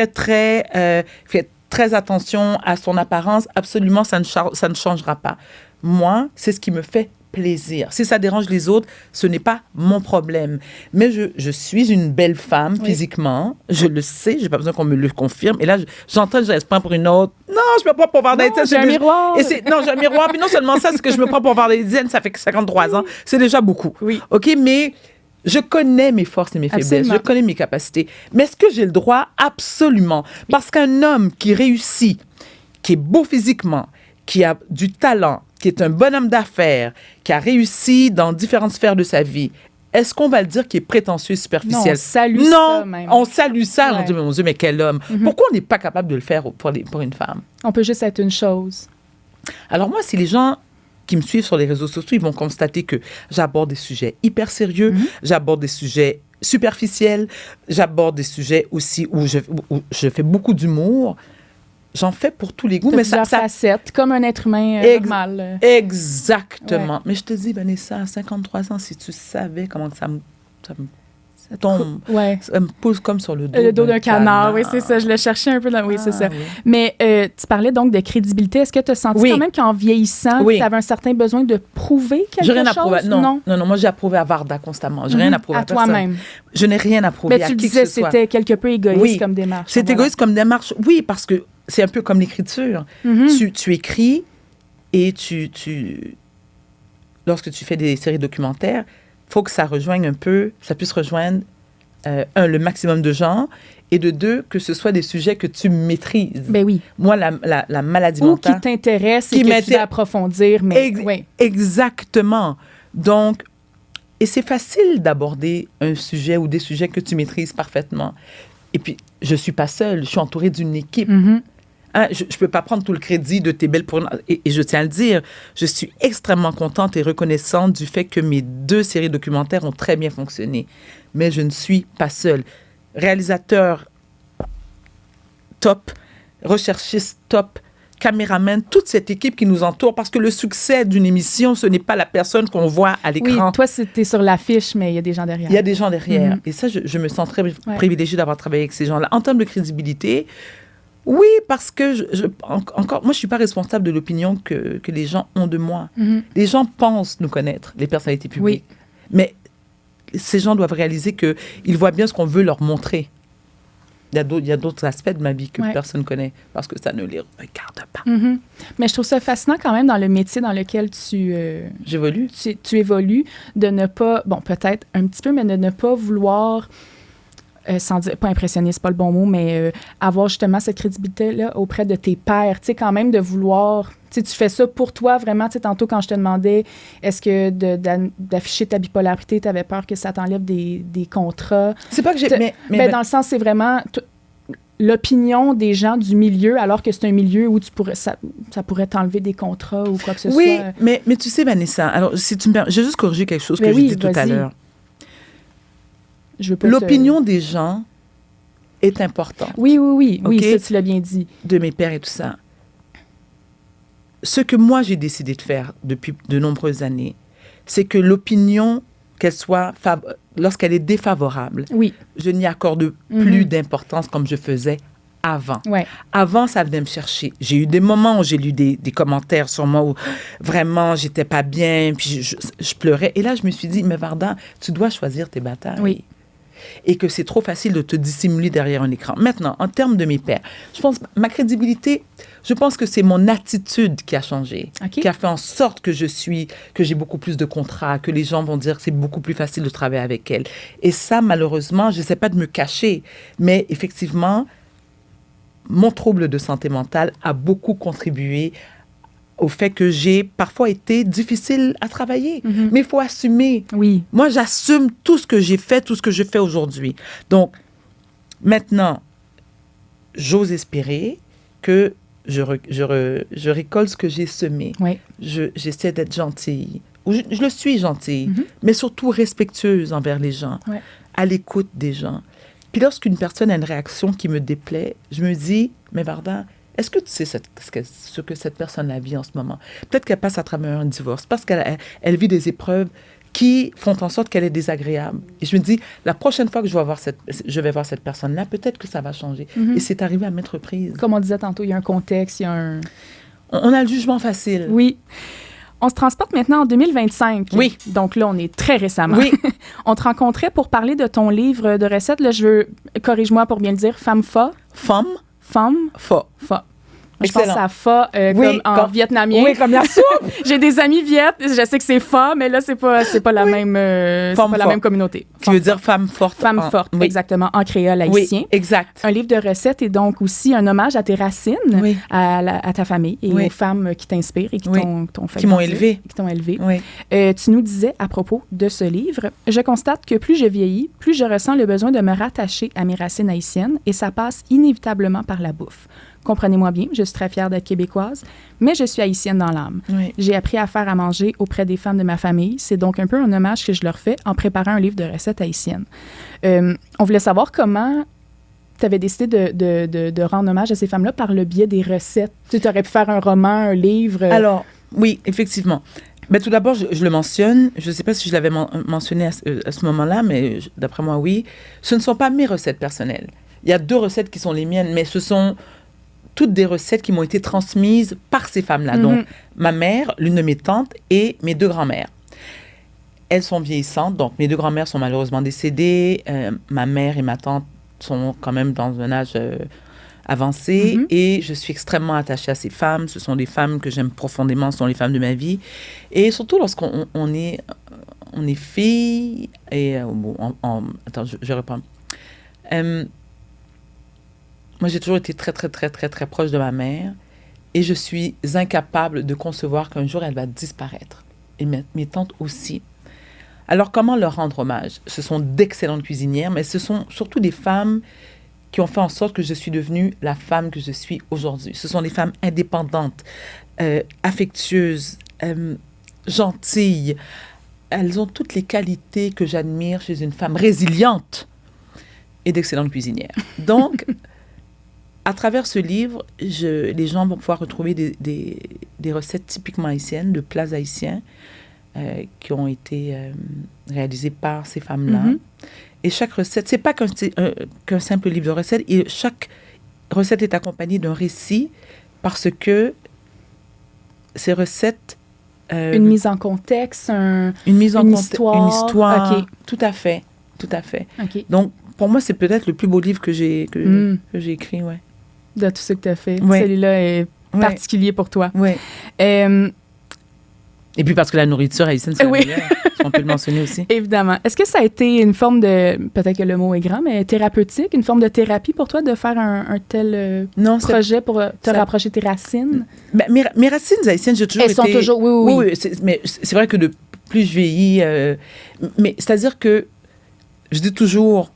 fait très attention à son apparence? Absolument, ça ne changera pas. Moi, c'est ce qui me fait plaisir. Si ça dérange les autres, ce n'est pas mon problème. Mais je suis une belle femme physiquement. Je le sais, je n'ai pas besoin qu'on me le confirme. Et là, j'entends, je prends pour une autre. Non, je me prends pour voir des dizaines. J'ai un miroir. Non, j'ai un miroir. Puis non seulement ça, c'est que je me prends pour voir des dizaines. Ça fait 53 ans. C'est déjà beaucoup. Oui. OK, mais je connais mes forces et mes faiblesses. Absolument. Je connais mes capacités. Mais est-ce que j'ai le droit? Absolument. Parce qu'un homme qui réussit, qui est beau physiquement, qui a du talent, qui est un bon homme d'affaires, qui a réussi dans différentes sphères de sa vie, est-ce qu'on va le dire qu'il est prétentieux et superficiel? Non, on salue ça même. On salue ça. Ouais. On dit, mon Dieu, mais quel homme. Pourquoi on n'est pas capable de le faire pour une femme? On peut juste être une chose. Alors moi, si les gens qui me suivent sur les réseaux sociaux, ils vont constater que j'aborde des sujets hyper sérieux, j'aborde des sujets superficiels, j'aborde des sujets aussi où je fais beaucoup d'humour. J'en fais pour tous les goûts. Mais ça facette, comme un être humain normal. Exactement. Ouais. Mais je te dis, Vanessa, à 53 ans, si tu savais comment ça me tombe, ça me pose comme sur le dos. Le dos d'un canard, oui, c'est ça. Je le cherchais un peu dans... Oui, c'est ça. Oui. Mais tu parlais donc de crédibilité. Est-ce que tu as senti quand même qu'en vieillissant, tu avais un certain besoin de prouver quelque chose? J'ai rien à prouver. Non, moi, j'ai approuvé à Varda constamment. J'ai rien à prouver à personne. Toi-même. Je n'ai rien à prouver à qui que ce soit. Mais tu disais c'était quelque peu égoïste comme démarche. C'est égoïste comme démarche. Oui, parce que c'est un peu comme l'écriture. Tu écris et lorsque tu fais des séries documentaires, il faut que ça rejoigne un peu, ça puisse rejoindre, le maximum de gens, et de deux, que ce soit des sujets que tu maîtrises. Ben oui. Moi, la maladie mentale... Ou qui t'intéresse et que tu vas approfondir. Mais, Exactement. Donc, et c'est facile d'aborder un sujet ou des sujets que tu maîtrises parfaitement. Et puis, je ne suis pas seule, je suis entourée d'une équipe. Hein, je ne peux pas prendre tout le crédit de tes belles... Et je tiens à le dire, je suis extrêmement contente et reconnaissante du fait que mes 2 séries documentaires ont très bien fonctionné. Mais je ne suis pas seule. Réalisateur top, recherchiste top, caméraman, toute cette équipe qui nous entoure, parce que le succès d'une émission, ce n'est pas la personne qu'on voit à l'écran. Oui, toi, t'es sur l'affiche, mais il y a des gens derrière. Il y a des gens derrière. Et ça, je me sens très privilégiée d'avoir travaillé avec ces gens-là. En termes de crédibilité... Oui, parce que encore, moi, je ne suis pas responsable de l'opinion que les gens ont de moi. Les gens pensent nous connaître, les personnalités publiques. Oui. Mais ces gens doivent réaliser qu'ils voient bien ce qu'on veut leur montrer. Il y a d'autres aspects de ma vie que personne ne connaît parce que ça ne les regarde pas. Mais je trouve ça fascinant quand même dans le métier dans lequel j'évolue. Tu évolues, de ne pas, bon, peut-être un petit peu, mais de ne pas vouloir... sans dire, pas impressionner, c'est pas le bon mot, mais avoir justement cette crédibilité-là auprès de tes pairs. Tu sais, quand même de vouloir... Tu sais, tu fais ça pour toi, vraiment. Tu sais, tantôt, quand je te demandais, est-ce que d'afficher ta bipolarité, tu avais peur que ça t'enlève des contrats? C'est pas que j'ai... Mais dans le sens, c'est vraiment l'opinion des gens du milieu, alors que c'est un milieu où ça pourrait t'enlever des contrats ou quoi que ce soit. Oui, mais tu sais, Vanessa, alors, si tu me permets, je vais juste corriger quelque chose que j'ai dit tout à l'heure. L'opinion des gens est importante. Oui, ça, tu l'as bien dit. De mes pères et tout ça. Ce que moi, j'ai décidé de faire depuis de nombreuses années, c'est que l'opinion lorsqu'elle est défavorable, Oui. je n'y accorde plus d'importance comme je faisais avant. Ouais. Avant, ça venait me chercher. J'ai eu des moments où j'ai lu des commentaires sur moi où vraiment, j'étais pas bien, puis je pleurais. Et là, je me suis dit, mais Varda, tu dois choisir tes batailles. Oui. Et que c'est trop facile de te dissimuler derrière un écran. Maintenant, en termes de mes pairs, je pense ma crédibilité, je pense que c'est mon attitude qui a changé, qui a fait en sorte que j'ai beaucoup plus de contrats, que les gens vont dire que c'est beaucoup plus facile de travailler avec elle. Et ça, malheureusement, je n'essaie pas de me cacher, mais effectivement, mon trouble de santé mentale a beaucoup contribué au fait que j'ai parfois été difficile à travailler. Mais il faut assumer. Oui. Moi, j'assume tout ce que j'ai fait, tout ce que je fais aujourd'hui. Donc, maintenant, j'ose espérer que je récolte ce que j'ai semé. Oui. J'essaie d'être gentille. Je le suis gentille, mais surtout respectueuse envers les gens, à l'écoute des gens. Puis lorsqu'une personne a une réaction qui me déplaît, je me dis, mais Varda, est-ce que tu sais ce que cette personne-là vit en ce moment? Peut-être qu'elle passe à travers un divorce, parce qu'elle vit des épreuves qui font en sorte qu'elle est désagréable. Et je me dis, la prochaine fois que je vais voir cette personne-là, peut-être que ça va changer. Et c'est arrivé à maintes reprises. Comme on disait tantôt, il y a un contexte, il y a un... On a le jugement facile. Oui. On se transporte maintenant en 2025. Oui. Donc là, on est très récemment. Oui. On te rencontrait pour parler de ton livre de recettes. Là, corrige-moi pour bien le dire, Femme Pho. Femme. Pho. Je pense Excellent. à pho comme en vietnamien. Oui, comme la soupe. J'ai des amis viettes, je sais que c'est pho, mais là, c'est pas la même la même communauté. Qui veut dire femme forte. Femme forte, exactement, en créole haïtien. Oui, exact. Un livre de recettes est donc aussi un hommage à tes racines, à ta famille et aux femmes qui t'inspirent et qui t'ont fait qui m'ont grandir, élevé. qui t'ont élevé. Oui. Tu nous disais à propos de ce livre, je constate que plus je vieillis, plus je ressens le besoin de me rattacher à mes racines haïtiennes et ça passe inévitablement par la bouffe. Comprenez-moi bien, je suis très fière d'être québécoise, mais je suis haïtienne dans l'âme. Oui. J'ai appris à faire à manger auprès des femmes de ma famille. C'est donc un peu un hommage que je leur fais en préparant un livre de recettes haïtiennes. On voulait savoir comment tu avais décidé de rendre hommage à ces femmes-là par le biais des recettes. Tu aurais pu faire un roman, un livre. Alors, oui, effectivement. Mais tout d'abord, je le mentionne. Je ne sais pas si je l'avais mentionné à ce moment-là, mais d'après moi, oui. Ce ne sont pas mes recettes personnelles. Il y a 2 recettes qui sont les miennes, mais ce sont toutes des recettes qui m'ont été transmises par ces femmes-là. Donc, ma mère, l'une de mes tantes et mes 2 grands-mères. Elles sont vieillissantes, donc mes 2 grands-mères sont malheureusement décédées. Ma mère et ma tante sont quand même dans un âge avancé et je suis extrêmement attachée à ces femmes. Ce sont des femmes que j'aime profondément, ce sont les femmes de ma vie. Et surtout lorsqu'on est fille et... attends, je reprends. Moi, j'ai toujours été très, très, très, très, très proche de ma mère et je suis incapable de concevoir qu'un jour, elle va disparaître. Et mes tantes aussi. Alors, comment leur rendre hommage? Ce sont d'excellentes cuisinières, mais ce sont surtout des femmes qui ont fait en sorte que je suis devenue la femme que je suis aujourd'hui. Ce sont des femmes indépendantes, affectueuses, gentilles. Elles ont toutes les qualités que j'admire chez une femme résiliente et d'excellentes cuisinières. Donc... À travers ce livre, les gens vont pouvoir retrouver des recettes typiquement haïtiennes, de plats haïtiens qui ont été réalisés par ces femmes-là. Et chaque recette, c'est pas qu'un simple livre de recettes. Et chaque recette est accompagnée d'un récit parce que ces recettes... une mise en contexte, une histoire. Une histoire, okay. Tout à fait. Okay. Donc, pour moi, c'est peut-être le plus beau livre que j'ai écrit, ouais. De tout ce que tu as fait. Ouais. Celui-là est particulier pour toi. Oui. Et puis parce que la nourriture haïtienne, c'est la meilleure. On peut le mentionner aussi. Évidemment. Est-ce que ça a été une forme de, peut-être que le mot est grand, mais thérapeutique, une forme de thérapie pour toi de faire un tel projet pour te rapprocher de tes racines? Ben, mes racines haïtiennes, j'ai toujours été... Elles sont toujours... Oui. Mais c'est vrai que de plus je vieillis... mais c'est-à-dire que je dis toujours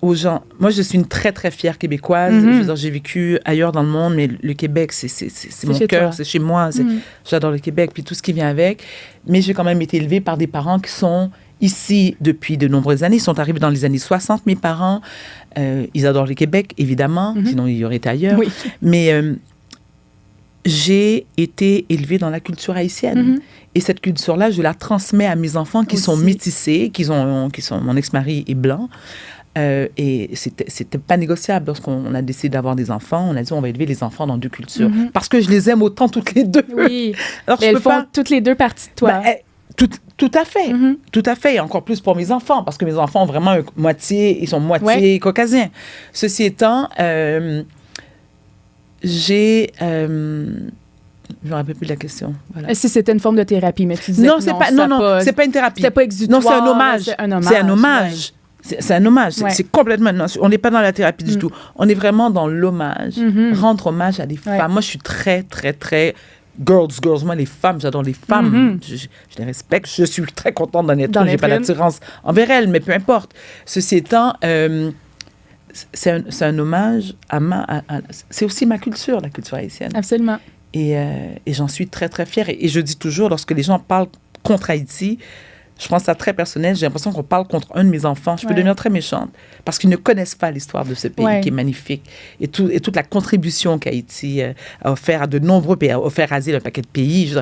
aux gens... Moi, je suis une très, très fière Québécoise. Je veux dire, j'ai vécu ailleurs dans le monde, mais le Québec, c'est mon cœur, c'est chez moi. J'adore le Québec, puis tout ce qui vient avec. Mais j'ai quand même été élevée par des parents qui sont ici depuis de nombreuses années. Ils sont arrivés dans les années 60, mes parents. Ils adorent le Québec, évidemment, sinon ils y auraient été ailleurs. Oui. Mais j'ai été élevée dans la culture haïtienne. Mhm. Et cette culture-là, je la transmets à mes enfants qui sont Aussi. métissés, mon ex-mari est blanc. Et c'était pas négociable lorsqu'on a décidé d'avoir des enfants. On a dit on va élever les enfants dans deux cultures. Mhm. Parce que je les aime autant toutes les deux. Oui. Alors, Mais elles font toutes les deux partie de toi. Ben, tout à fait. Mhm. Tout à fait. Et encore plus pour mes enfants, parce que mes enfants ont vraiment ils sont moitié caucasiens. Ceci étant, je me rappelle plus de la question. Voilà. Si c'était une forme de thérapie, mais tu disais Non, que c'est pas, c'est pas une thérapie. C'était pas exutoire. Non, c'est un hommage. C'est un hommage. C'est un hommage. C'est un hommage. Ouais. C'est complètement. Non, on n'est pas dans la thérapie du tout. On est vraiment dans l'hommage. Rendre hommage à des femmes. Moi, je suis très, très, très. Girls. Moi, les femmes, j'adore les femmes. Je les respecte. Je suis très contente d'en être. J'ai pas d'attirance envers elles, mais peu importe. Ceci étant, c'est un hommage c'est aussi ma culture, la culture haïtienne. Absolument. Et j'en suis très, très fière. Et je dis toujours, lorsque les gens parlent contre Haïti, je pense ça très personnel, j'ai l'impression qu'on parle contre un de mes enfants. Je peux devenir très méchante parce qu'ils ne connaissent pas l'histoire de ce pays qui est magnifique et toute la contribution qu'Haïti a offert à de nombreux pays, a offert asile à un paquet de pays.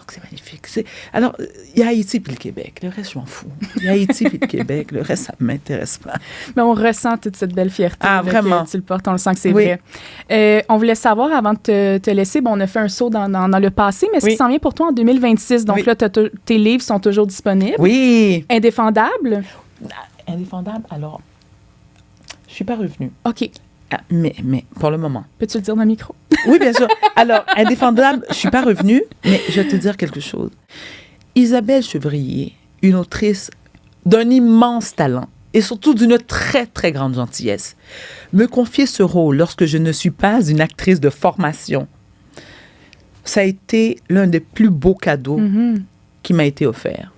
C'est magnifique. Alors, il y a Haïti puis le Québec. Le reste, je m'en fous. Il y a Haïti puis le Québec. Le reste, ça ne m'intéresse pas. Mais on ressent toute cette belle fierté. Ah, vraiment. Que tu le portes. On le sent que c'est vrai. On voulait savoir, avant de te laisser, on a fait un saut dans le passé, mais ce qui s'en vient pour toi en 2026. Donc là, tes livres sont toujours disponibles. Oui. Indéfendable? Indéfendable, alors, je ne suis pas revenue. OK. Mais pour le moment. Peux-tu le dire dans le micro? Oui, bien sûr. Alors, Indéfendable, je ne suis pas revenue, mais je vais te dire quelque chose. Isabelle Chevrier, une autrice d'un immense talent et surtout d'une très, très grande gentillesse, me confier ce rôle lorsque je ne suis pas une actrice de formation. Ça a été l'un des plus beaux cadeaux qui m'a été offert.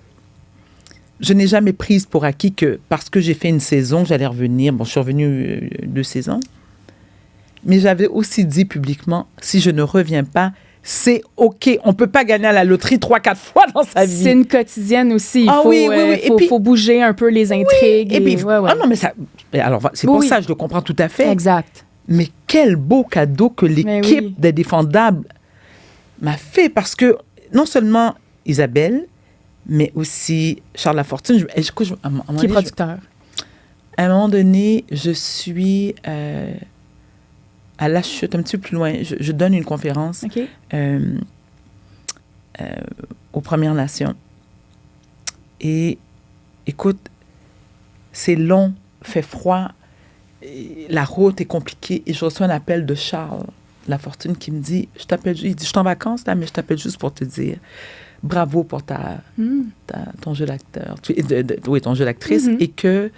Je n'ai jamais prise pour acquis que parce que j'ai fait une saison, j'allais revenir. Bon, je suis revenue 2 saisons. Mais j'avais aussi dit publiquement, si je ne reviens pas, c'est OK. On ne peut pas gagner à la loterie 3-4 fois dans sa vie. C'est une quotidienne aussi. Il faut bouger un peu les intrigues. Et puis, non, mais ça... Alors, c'est pour ça que je le comprends tout à fait. Exact. Mais quel beau cadeau que l'équipe d'Indéfendable m'a fait. Parce que non seulement Isabelle, mais aussi Charles Lafortune. Qui est producteur. À un moment donné, je suis à la chute, un petit peu plus loin. Je donne une conférence aux Premières Nations. Et écoute, c'est long, fait froid, la route est compliquée. Et je reçois un appel de Charles Lafortune qui me dit, il dit, je suis en vacances là, mais je t'appelle juste pour te dire bravo pour ton jeu d'acteur, ton jeu d'actrice, et que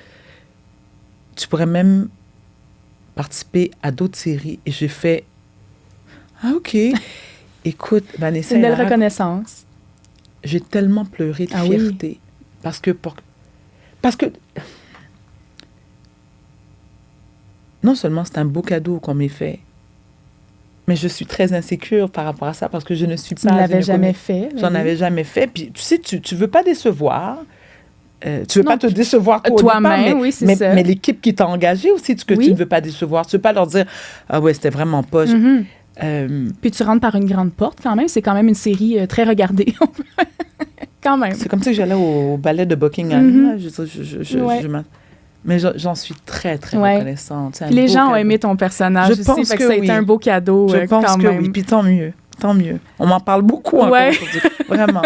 tu pourrais même participer à d'autres séries. Et j'ai fait, ah OK. Écoute, Vanessa, une belle reconnaissance. J'ai tellement pleuré de fierté. Parce que non seulement c'est un beau cadeau qu'on m'ait fait, mais je suis très insécure par rapport à ça parce que je ne suis pas... Tu ne l'avais jamais fait. J'en avais jamais fait. Puis tu sais, tu veux pas décevoir. Tu veux pas te décevoir toi-même, oui, c'est ça. Mais l'équipe qui t'a engagé aussi, tu ne veux pas décevoir. Tu veux pas leur dire, ah ouais, c'était vraiment pas... Puis tu rentres par une grande porte quand même. C'est quand même une série très regardée. Quand même. C'est comme ça que j'allais au ballet de Buckingham. Mais j'en suis très, très reconnaissante. Les gens ont aimé ton personnage aussi. Pense que ça a été un beau cadeau je pense quand que même. Oui, puis tant mieux. On m'en parle beaucoup encore aujourd'hui. Vraiment.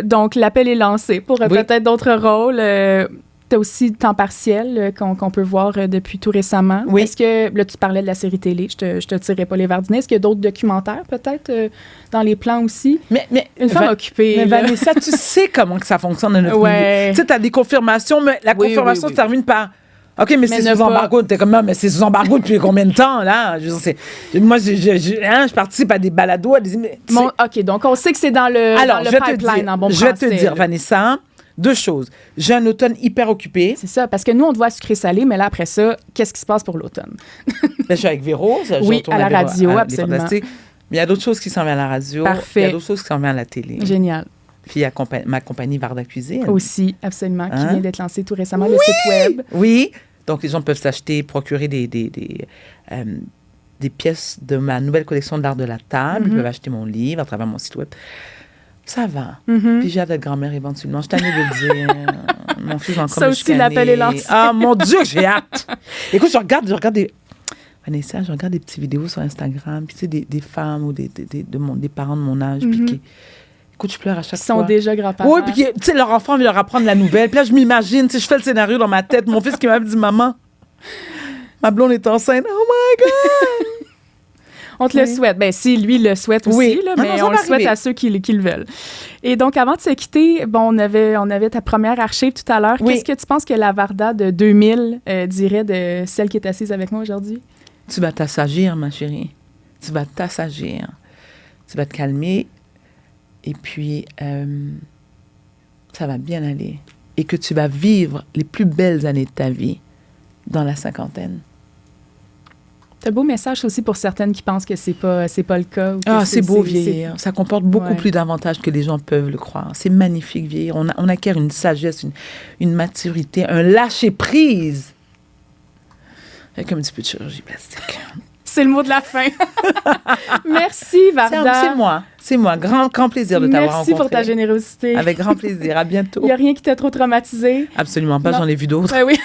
Donc, l'appel est lancé pour peut-être d'autres rôles. Tu as aussi Temps partiel qu'on peut voir depuis tout récemment. Oui. Est-ce que, là, tu parlais de la série télé, je te tirerai pas les verres du nez. Est-ce qu'il y a d'autres documentaires peut-être dans les plans aussi? Mais une femme occupée. Mais Vanessa, tu sais comment que ça fonctionne dans notre milieu. Tu sais, tu as des confirmations, mais la confirmation se termine par... OK, mais c'est sous embargo. T'es comme, mais c'est sous embargo depuis combien de temps, là? Moi, je participe à des balados. OK, donc on sait que c'est dans le pipeline, en bon français. Je vais te dire, Vanessa, 2 choses. J'ai un automne hyper occupé. C'est ça, parce que nous, on te voit sucré-salé, mais là, après ça, qu'est-ce qui se passe pour l'automne? Je suis avec Véro. Oui, à la radio, absolument. Mais il y a d'autres choses qui s'en viennent à la radio. Parfait. Il y a d'autres choses qui s'en viennent à la télé. Génial. Puis il y a ma compagnie Varda Cuisine. Aussi, absolument, qui vient d'être lancée tout récemment, le site web. Oui, donc les gens peuvent procurer des pièces de ma nouvelle collection de l'art de la table. Ils peuvent acheter mon livre à travers mon site web. Ça va. Puis j'ai hâte d'être grand-mère éventuellement. Je t'en ai de le dire. Mon fils va encore Ça me aussi, chicaner. l'appel est lancé. Ah, mon Dieu, j'ai hâte. Écoute, je regarde des... Vanessa, je regarde des petites vidéos sur Instagram, puis tu sais, des femmes ou des parents de mon âge, puis qui... Écoute, je pleure à chaque Ils fois. sont déjà grands-parents. Oui, puis tu sais, leur enfant vient leur apprendre la nouvelle. Puis là, je m'imagine, tu sais, je fais le scénario dans ma tête. Mon fils qui m'a dit, maman, ma blonde est enceinte. Oh my God! On te le souhaite. Ben si lui le souhaite aussi, Oui. là, Non, mais ça on le va souhaite arriver. à ceux qui le veulent. Et donc, avant de se quitter, bon, on avait ta première archive tout à l'heure. Oui. Qu'est-ce que tu penses que la Varda de 2000 dirait de celle qui est assise avec moi aujourd'hui? Tu vas t'assagir, ma chérie. Tu vas t'assagir. Tu vas te calmer. Et puis, ça va bien aller. Et que tu vas vivre les plus belles années de ta vie dans la cinquantaine. C'est un beau message aussi pour certaines qui pensent que c'est pas le cas. Ou que Ah, c'est beau vieillir. Ça comporte beaucoup Ouais. plus d'avantages que les gens peuvent le croire. C'est magnifique vieillir. On acquiert une sagesse, une maturité, un lâcher-prise. Avec un petit peu de chirurgie plastique. C'est le mot de la fin. Merci, Varda. C'est moi. Grand plaisir de t'avoir rencontré. Merci pour ta générosité. Avec grand plaisir. À bientôt. Il n'y a rien qui t'a trop traumatisé. Absolument pas. Non. J'en ai vu d'autres. Ben oui.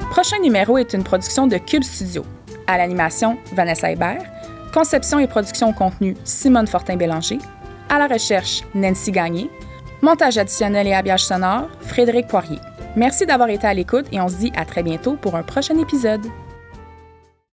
Prochain numéro est une production de Cube Studio. À l'animation, Vanessa Hébert. Conception et production au contenu, Simone Fortin-Bélanger. À la recherche, Nancy Gagné. Montage additionnel et habillage sonore, Frédéric Poirier. Merci d'avoir été à l'écoute et on se dit à très bientôt pour un prochain épisode.